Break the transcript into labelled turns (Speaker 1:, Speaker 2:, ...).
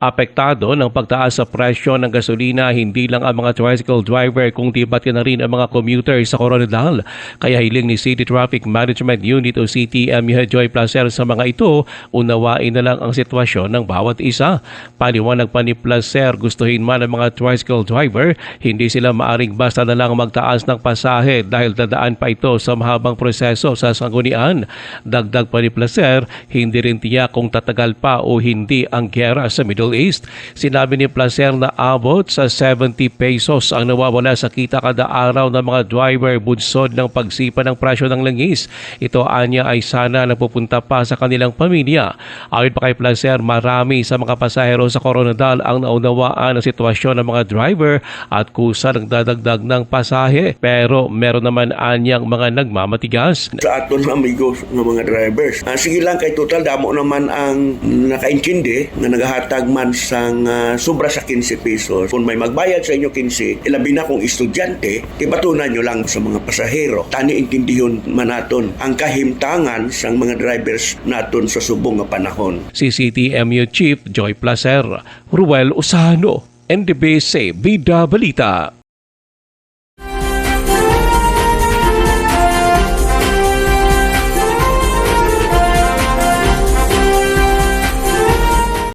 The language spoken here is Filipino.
Speaker 1: Apektado ng pagtaas sa presyo ng gasolina hindi lang ang mga tricycle driver kundi pati na rin ang mga commuter sa Coronadal. Kaya hiling ni City Traffic Management Unit o CTM Joy Placer sa mga ito, unawain na lang ang sitwasyon ng bawat isa. Paliwanag pa ni Placer, gustuhin man ng mga tricycle driver, hindi sila maaring basta na lang magtaas ng pasahe dahil dadaan pa ito sa mahabang proseso sa sanggunian. Dagdag pa ni Placer, hindi rin tiyak kung tatagal pa o hindi ang giyera sa Middle East. Sinabi ni Placer na abot sa 70 pesos ang nawawala sa kita kada araw ng mga driver bunsod ng pagsipa ng presyo ng langis. Ito anya ay sana napupunta pa sa kanilang pamilya. Ayon pa kay Placer, marami sa mga pasahero sa Coronadal ang naunawaan ng sitwasyon ng mga driver at kusa nagdadagdag ng pasahe. Pero meron naman anyang mga nagmamatigas.
Speaker 2: Sa aton amigos ng mga drivers, sige lang kay total damo naman ang nakaintindi na naghahatag man sang sobra sa 15 pesos. Kung may magbayad sa inyo 15, ilabi na kung estudyante, ibatunan nyo lang sa mga pasahero. Tani intindihon man naton ang kahimtangan sang mga drivers naton sa subong nga panahon.
Speaker 1: Si CTMU Chief Joy Placer, Ruel Usano, NDBC Vida Balita.